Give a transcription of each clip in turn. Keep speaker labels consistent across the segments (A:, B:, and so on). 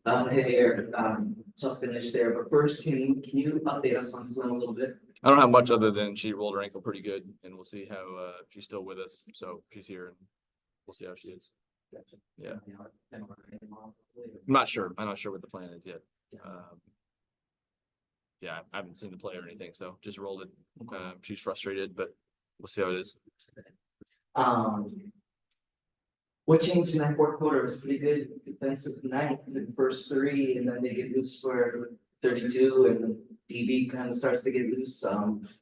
A: Hey, Eric, tough finish there, but first, can you update us on Slim a little bit?
B: I don't have much other than she rolled her ankle pretty good, and we'll see how she's still with us. So she's here, and we'll see how she is.
A: Gotcha.
B: Yeah.
A: I'm
B: not sure. I'm not sure what the plan is yet. Yeah, I haven't seen the play or anything, so just rolled it. She's frustrated, but we'll see how it is.
A: What changed in that fourth quarter? It was pretty good defensive night, the first three, and then they get loose for 32, and DB kind of starts to get loose.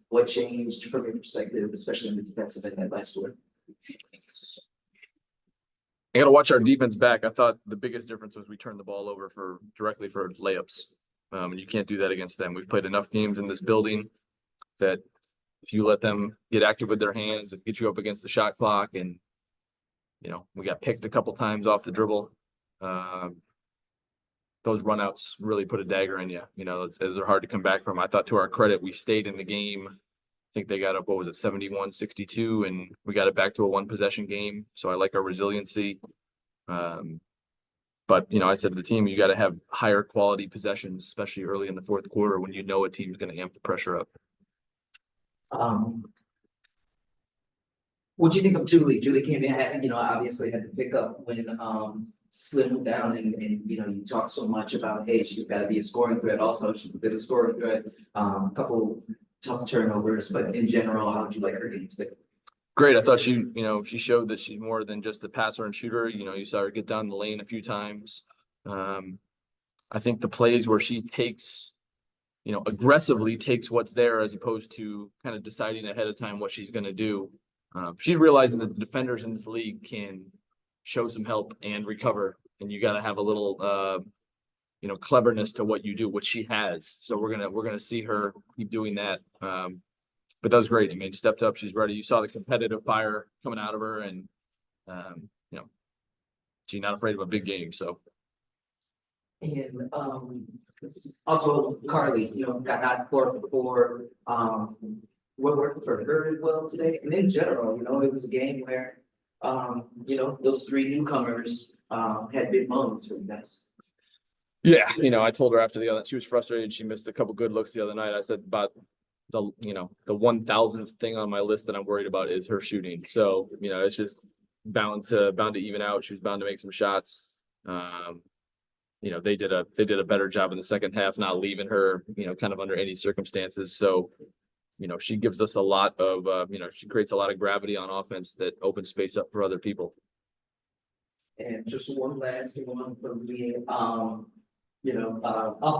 A: What changed from your perspective, especially in the defensive end that last quarter?
B: I got to watch our defense back. I thought the biggest difference was we turned the ball over directly for layups. And you can't do that against them. We've played enough games in this building that if you let them get active with their hands, it gets you up against the shot clock. And, we got picked a couple times off the dribble. Those runouts really put a dagger in you. Those are hard to come back from. I thought, to our credit, we stayed in the game. I think they got up, 71-62, and we got it back to a one possession game. So I like our resiliency. But, I said to the team, you got to have higher quality possessions, especially early in the fourth quarter when a team's going to amp the pressure up.
A: What'd you think of Julie? Julie came in, obviously had to pick up when Slim went down, and you talked so much about, hey, she's got to be a scoring threat. Also, she's been a scoring threat. A couple tough turnovers, but in general, how would you like her game today?
B: Great. I thought she showed that she's more than just a passer and shooter. You saw her get down the lane a few times. I think the plays where she takes, aggressively takes what's there as opposed to kind of deciding ahead of time what she's going to do. She's realizing that the defenders in this league can show some help and recover, and you got to have a little, cleverness to what you do, which she has. So we're gonna see her keep doing that. But that was great. I mean, stepped up. She's ready. You saw the competitive fire coming out of her, and she's not afraid of a big game. So.
A: And also Karlie, got out 4 for 4. What worked for her well today, and in general, it was a game where those 3 newcomers had big moments for you guys.
B: Yeah, I told her after the other, she was frustrated. She missed a couple good looks the other night. I said about the 1,000th thing on my list that I'm worried about is her shooting. So, it's just bound to even out. She was bound to make some shots. They did a better job in the second half, not leaving her, kind of under any circumstances. So, she gives us a lot of, she creates a lot of gravity on offense that opens space up for other people.
A: And just one last one from me, off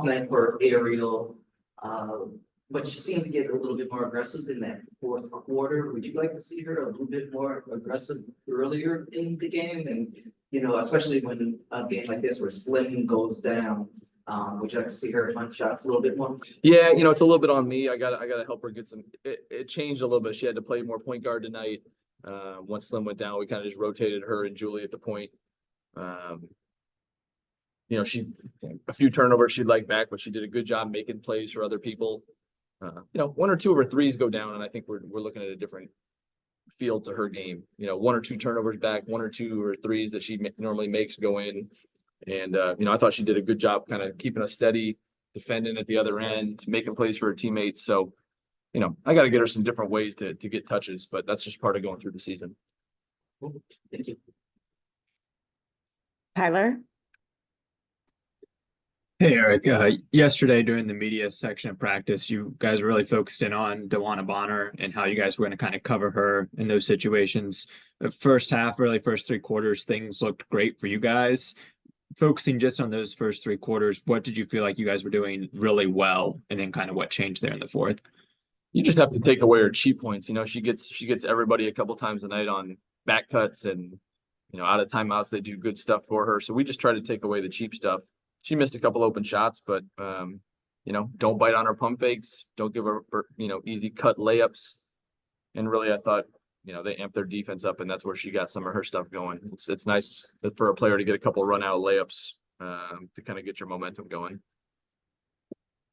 A: night for Ariel, but she seemed to get a little bit more aggressive in that fourth quarter. Would you like to see her a little bit more aggressive earlier in the game? And, especially when a game like this where Slim goes down, would you like to see her punch shots a little bit more?
B: Yeah, it's a little bit on me. I gotta help her get some. It changed a little bit. She had to play more point guard tonight. Once Slim went down, we kind of just rotated her and Julie at the point. She a few turnovers she'd like back, but she did a good job making plays for other people. 1 or 2 of her threes go down, and I think we're looking at a different feel to her game. 1 or 2 turnovers back, 1 or 2 or threes that she normally makes go in. And, I thought she did a good job kind of keeping us steady, defending at the other end, making plays for her teammates. So, I got to get her some different ways to get touches, but that's just part of going through the season.
A: Thank you.
C: Tyler?
D: Hey, Eric. Yesterday during the media section of practice, you guys really focused in on DeWanna Bonner and how you guys were going to kind of cover her in those situations. The first half, really first 3 quarters, things looked great for you guys. Focusing just on those first 3 quarters, what did you feel like you guys were doing really well, and then kind of what changed there in the fourth?
B: You just have to take away her cheap points. She gets everybody a couple times a night on back cuts and out of timeouts. They do good stuff for her. So we just try to take away the cheap stuff. She missed a couple open shots, but don't bite on her pump fakes. Don't give her easy cut layups. And really, I thought they amped their defense up, and that's where she got some of her stuff going. It's nice for a player to get a couple run out layups to kind of get your momentum going.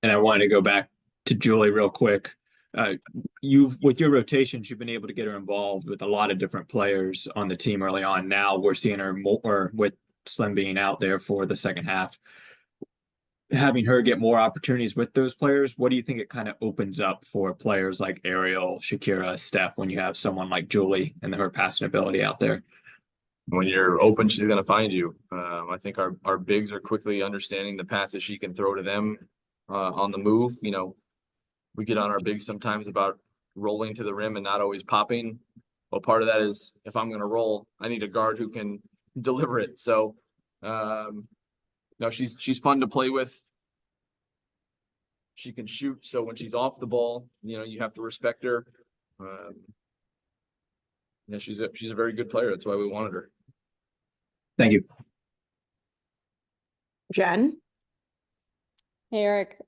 D: And I wanted to go back to Julie real quick. With your rotations, you've been able to get her involved with a lot of different players on the team early on. Now we're seeing her more with Slim being out there for the second half. Having her get more opportunities with those players, what do you think it kind of opens up for players like Ariel, Shakira, Steph, when you have someone like Julie and her passing ability out there?
B: When you're open, she's going to find you. I think our bigs are quickly understanding the passes she can throw to them on the move. You know, we get on our bigs sometimes about rolling to the rim and not always popping. Well, part of that is if I'm going to roll, I need a guard who can deliver it. So, no, she's fun to play with. She can shoot, so when she's off the ball, you know, you have to respect her. Yeah, she's a very good player. That's why we wanted her.
D: Thank you.
C: Jen?
E: Hey, Eric,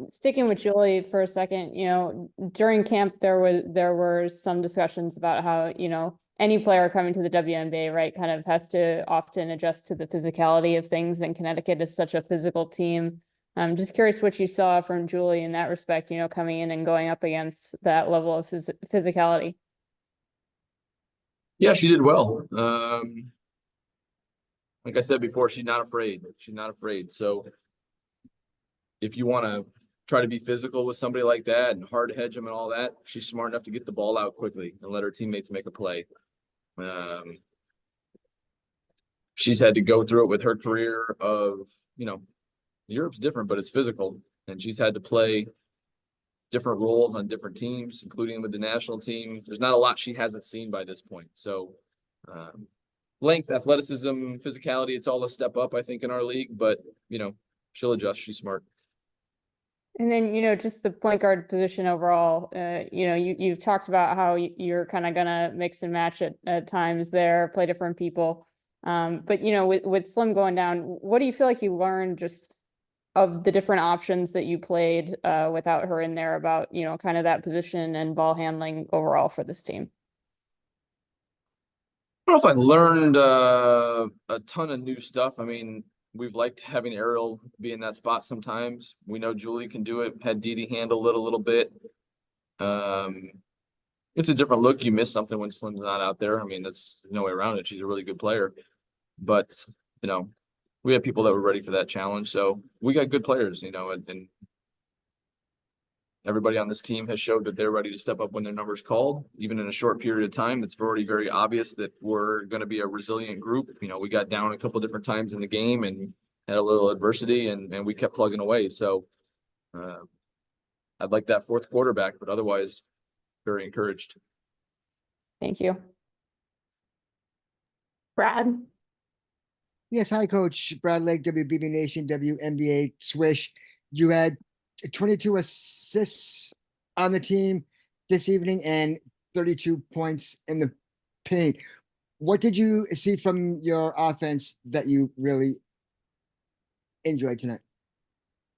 E: sticking with Julie for a second, you know, during camp, there were some discussions about how, you know, any player coming to the WNBA, right, kind of has to often adjust to the physicality of things, and Connecticut is such a physical team. I'm just curious what you saw from Julie in that respect, you know, coming in and going up against that level of physicality.
B: Yeah, she did well. Like I said before, she's not afraid. She's not afraid. So if you want to try to be physical with somebody like that and hard hedge them and all that, she's smart enough to get the ball out quickly and let her teammates make a play. She's had to go through it with her career of, you know, Europe's different, but it's physical. And she's had to play different roles on different teams, including with the national team. There's not a lot she hasn't seen by this point. So length, athleticism, physicality, it's all a step up, I think, in our league. But, you know, she'll adjust. She's smart.
E: And then, you know, just the point guard position overall, you know, you've talked about how you're kind of gonna mix and match at times there, play different people. But, you know, with Slim going down, what do you feel like you learned just of the different options that you played without her in there about, you know, kind of that position and ball handling overall for this team?
B: I don't know if I learned a ton of new stuff. I mean, we've liked having Ariel be in that spot sometimes. We know Julie can do it. Had Didi handle it a little bit. It's a different look. You miss something when Slim's not out there. I mean, that's no way around it. She's a really good player. But, you know, we had people that were ready for that challenge. So we got good players, you know, and everybody on this team has showed that they're ready to step up when their number's called, even in a short period of time. It's already very obvious that we're going to be a resilient group. You know, we got down a couple of different times in the game and had a little adversity, and we kept plugging away. So I'd like that fourth quarterback, but otherwise very encouraged.
E: Thank you. Brad?
F: Yes, hi, Coach. Brad Lake, WBB Nation, WNBA Swish. You had 22 assists on the team this evening and 32 points in the paint. What did you see from your offense that you really enjoyed tonight?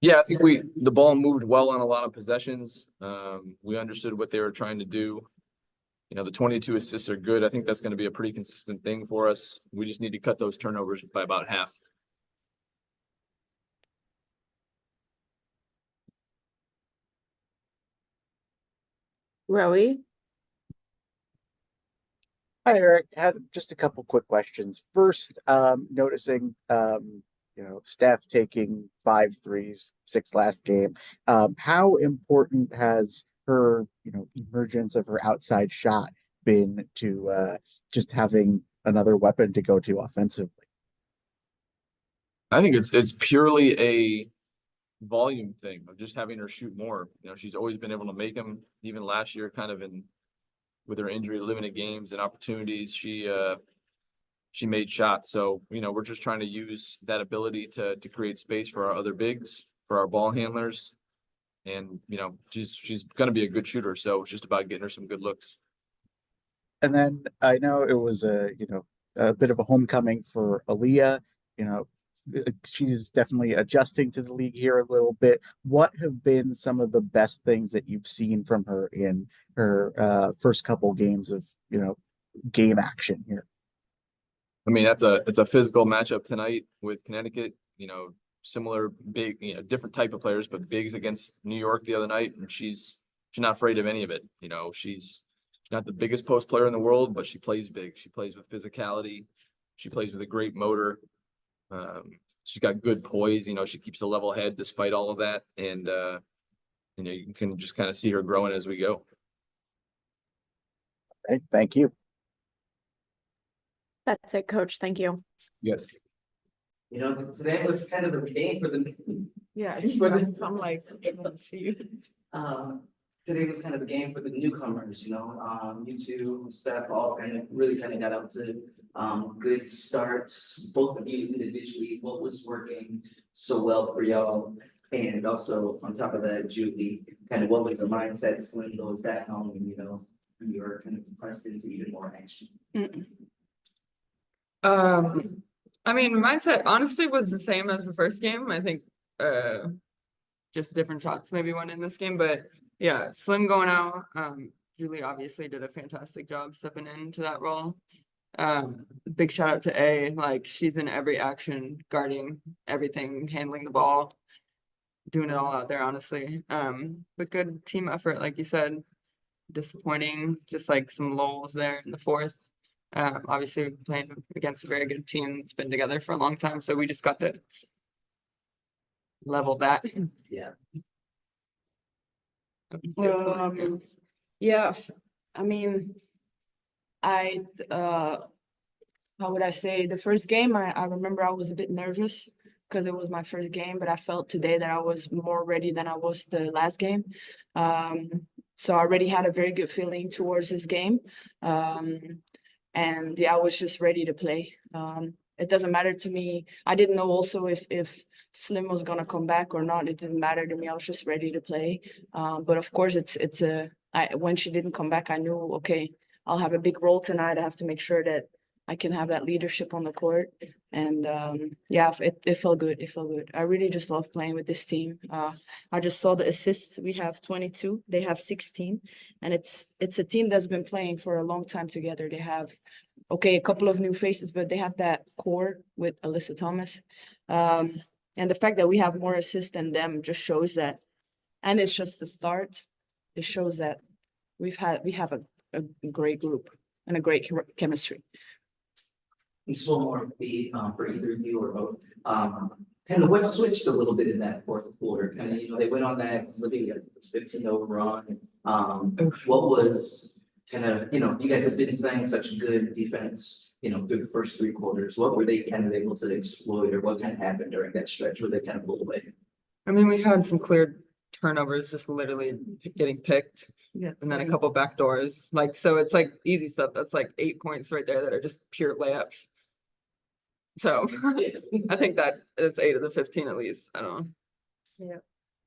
B: Yeah, I think the ball moved well on a lot of possessions. We understood what they were trying to do. You know, the 22 assists are good. I think that's going to be a pretty consistent thing for us. We just need to cut those turnovers by about half.
C: Rowie?
G: Hi, Eric. Had just a couple quick questions. First, noticing, Steph taking 5 threes, 6 last game. How important has her, emergence of her outside shot been to just having another weapon to go to offensively?
B: I think it's purely a volume thing of just having her shoot more. You know, she's always been able to make them. Even last year, kind of with her injury limited games and opportunities, she made shots. So, we're just trying to use that ability to create space for our other bigs, for our ball handlers. And, she's going to be a good shooter. So it's just about getting her some good looks.
G: And then I know it was a bit of a homecoming for Aaliyah. She's definitely adjusting to the league here a little bit. What have been some of the best things that you've seen from her in her first couple games of game action here?
B: I mean, it's a physical matchup tonight with Connecticut. Similar big, different type of players, but bigs against New York the other night, and she's not afraid of any of it. She's not the biggest post player in the world, but she plays big. She plays with physicality. She plays with a great motor. She's got good poise, she keeps a level head despite all of that. And, you can just kind of see her growing as we go.
G: Okay, thank you.
C: That's it, coach. Thank you.
B: Yes.
A: Today was kind of a game for the.
C: Yeah,
A: I'm
C: like, let's see.
A: Today was kind of a game for the newcomers, you two, Steph, all really got out to good starts, both of you individually, what was working so well for y'all? And also on top of that, Julie, what was the mindset Slim goes that home, you were kind of pressed into even more action.
H: I mean, mindset honestly was the same as the first game. I think just different shots maybe went in this game, but yeah, Slim going out. Julie obviously did a fantastic job stepping into that role. Big shout out to A, like she's in every action, guarding everything, handling the ball, doing it all out there, honestly. But good team effort, like you said. Disappointing, just like some lulls there in the fourth. Obviously playing against a very good team that's been together for a long time, so we just got to level that.
A: Yeah.
C: Yeah, I mean, how would I say, the first game, I remember I was a bit nervous because it was my first game, but I felt today that I was more ready than I was the last game. So I already had a very good feeling towards this game. And yeah, I was just ready to play. It doesn't matter to me. I didn't know also if Slim was gonna come back or not. It didn't matter to me. I was just ready to play. But of course, when she didn't come back, I knew, okay, I'll have a big role tonight. I have to make sure that I can have that leadership on the court. And yeah, it felt good. It felt good. I really just love playing with this team. I just saw the assists. We have 22. They have 16. And it's a team that's been playing for a long time together. They have, okay, a couple of new faces, but they have that core with Alyssa Thomas. And the fact that we have more assists than them just shows that, and it's just the start. It shows that we have a great group and a great chemistry.
A: And so more for either of you or both. What switched a little bit in that fourth quarter? They went on that living at 15 overall. What was you guys have been playing such good defense, through the first three quarters. What were they able to exploit, or what happened during that stretch where they pulled away?
H: I mean, we had some clear turnovers, just literally getting picked, and then a couple back doors. So it's like easy stuff. That's like 8 points right there that are just pure layups. So I think that it's 8 of the 15 at least. I don't know.
C: Yeah.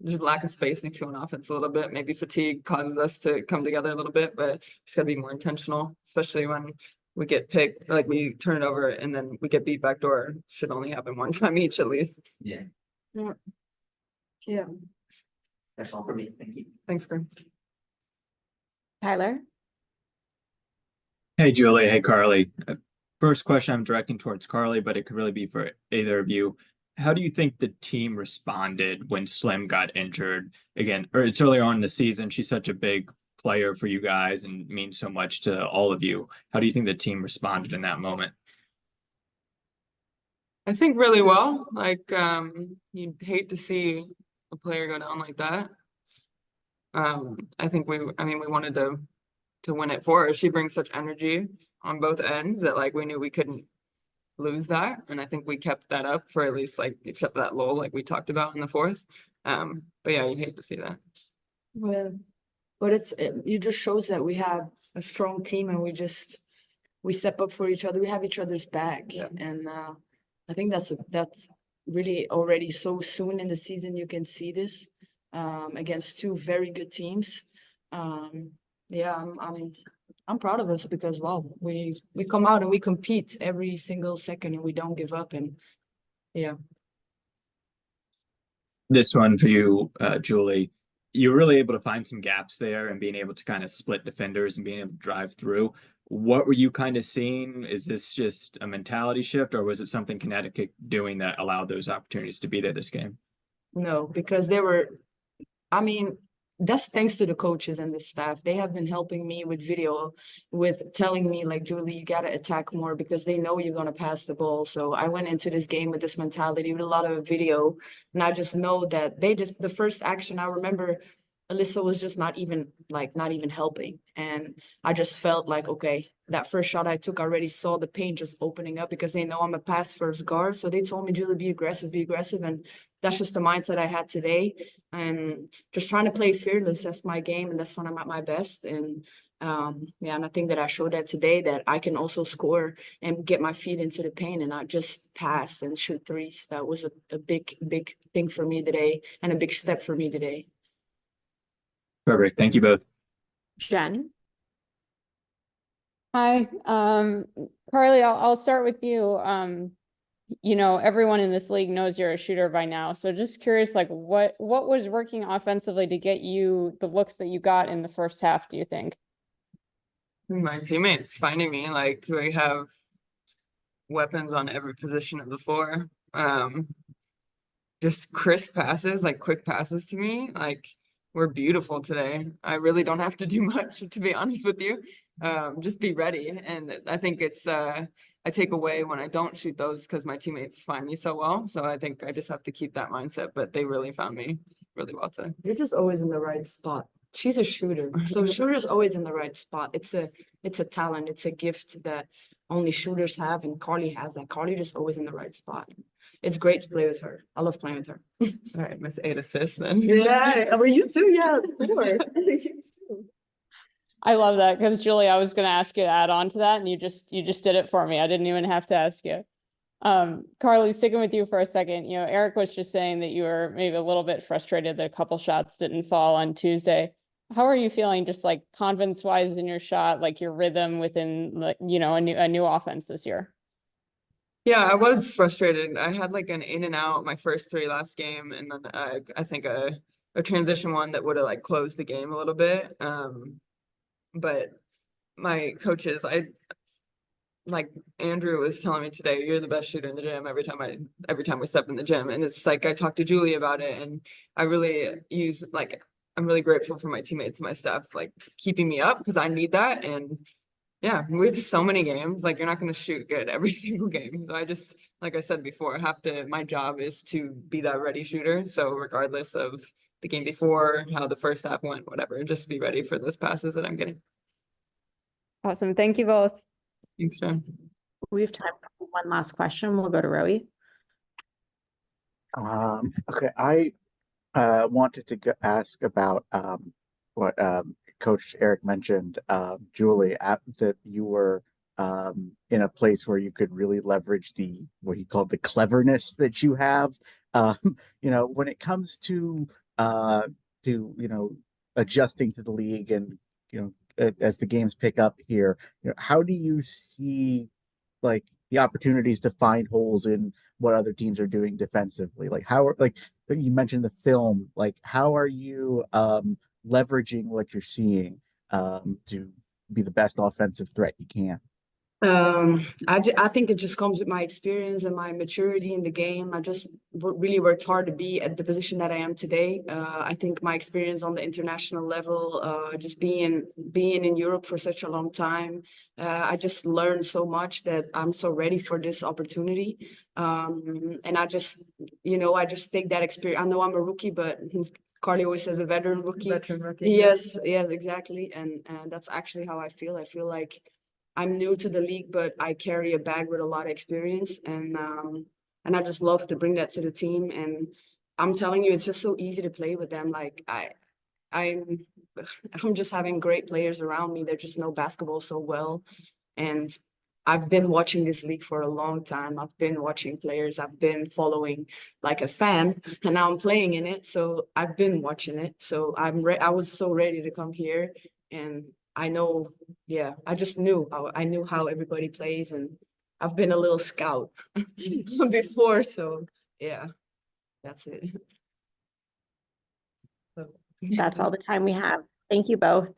H: Just lack of spacing to an offense a little bit. Maybe fatigue causes us to come together a little bit, but just gotta be more intentional, especially when we get picked, like we turn it over and then we get beat backdoor. Should only happen one time each at least.
A: Yeah.
C: Yeah.
A: That's all for me. Thank you.
H: Thanks, Graham.
C: Tyler?
D: Hey, Julie. Hey, Karlie. First question I'm directing towards Karlie, but it could really be for either of you. How do you think the team responded when Slim got injured again? Or it's earlier on in the season. She's such a big player for you guys and means so much to all of you. How do you think the team responded in that moment?
H: I think really well. You'd hate to see a player go down like that. I think we wanted to win it for her. She brings such energy on both ends that we knew we couldn't lose that. And I think we kept that up for at least except that lull like we talked about in the fourth. But yeah, you hate to see that.
C: Well, but it just shows that we have a strong team and we step up for each other. We have each other's back.
H: Yeah.
C: And I think that's really already so soon in the season you can see this against two very good teams. Yeah, I'm proud of us because we come out and we compete every single second and we don't give up, and yeah.
D: This one for you, Julie. You were really able to find some gaps there and being able to kind of split defenders and being able to drive through. What were you kind of seeing? Is this just a mentality shift, or was it something Connecticut doing that allowed those opportunities to be there this game?
C: No, because that's thanks to the coaches and the staff. They have been helping me with video, with telling me like, Julie, you got to attack more because they know you're going to pass the ball. So I went into this game with this mentality with a lot of video. And I just know that the first action, I remember Alyssa was just not even helping. And I just felt like, okay, that first shot I took, I already saw the paint just opening up because they know I'm a pass first guard. So they told me, Julie, be aggressive. And that's just the mindset I had today. And just trying to play fearless. That's my game. And that's when I'm at my best. And and I think that I showed that today, that I can also score and get my feet into the paint and not just pass and shoot threes. That was a big thing for me today and a big step for me today.
D: Perfect. Thank you both.
I: Jen?
E: Hi, Karlie, I'll start with you. You know, everyone in this league knows you're a shooter by now. So just curious, like what was working offensively to get you the looks that you got in the first half, do you think?
H: My teammates finding me, like we have weapons on every position of the floor. Just crisp passes, like quick passes to me, like we're beautiful today. I really don't have to do much, to be honest with you. Just be ready. And I think it's I take away when I don't shoot those because my teammates find me so well. So I think I just have to keep that mindset, but they really found me really well today.
C: You're just always in the right spot. She's a shooter. So shooter's always in the right spot. It's a talent, it's a gift that only shooters have, and Karlie has that. Karlie just always in the right spot. It's great to play with her. I love playing with her.
H: All right, Miss 8 assists then.
C: Yeah, well, you too, yeah. You too.
E: I love that because Julie, I was going to ask you to add on to that, and you just did it for me. I didn't even have to ask you. Karlie, sticking with you for a second, you know, Eric was just saying that you were maybe a little bit frustrated that a couple shots didn't fall on Tuesday. How are you feeling, just like confidence wise in your shot, like your rhythm within, like, you know, a new offense this year?
H: Yeah, I was frustrated. I had like an in and out my first 3 last game, and then I think a transition one that would have like closed the game a little bit. But my coaches, like Andrew was telling me today, you're the best shooter in the gym every time we step in the gym. And it's like I talked to Julie about it, and I really I'm really grateful for my teammates, my staff, like keeping me up because I need that. And yeah, we have so many games, like you're not going to shoot good every single game. So I just, like I said before, my job is to be that ready shooter. So regardless of the game before, how the first half went, whatever, just be ready for those passes that I'm getting.
E: Awesome. Thank you both.
H: Thanks, Jen.
I: We have time for one last question. We'll go to Rowie.
G: Okay, I wanted to ask about what Coach Eric mentioned, Julie, that you were in a place where you could really leverage what he called the cleverness that you have. You know, when it comes to adjusting to the league and as the games pick up here, how do you see like the opportunities to find holes in what other teams are doing defensively? Like you mentioned the film, like how are you leveraging what you're seeing to be the best offensive threat you can?
C: I think it just comes with my experience and my maturity in the game. I just really worked hard to be at the position that I am today. I think my experience on the international level, just being in Europe for such a long time, I just learned so much that I'm so ready for this opportunity. And I just take that experience. I know I'm a rookie, but Karlie always says a veteran rookie.
H: Veteran rookie.
C: Yes, exactly. And that's actually how I feel. I feel like I'm new to the league, but I carry a bag with a lot of experience, and I just love to bring that to the team. And I'm telling you, it's just so easy to play with them. Like I'm just having great players around me that just know basketball so well. And I've been watching this league for a long time. I've been watching players. I've been following like a fan, and now I'm playing in it. So I've been watching it. So I was so ready to come here, and I know, I just knew. I knew how everybody plays, and I've been a little scout before. So yeah, that's it.
I: That's all the time we have. Thank you both.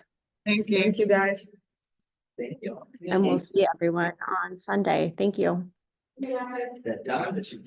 H: Thank you.
C: Thank you, guys.
A: Thank you.
I: And we'll see everyone on Sunday. Thank you.
A: That time that you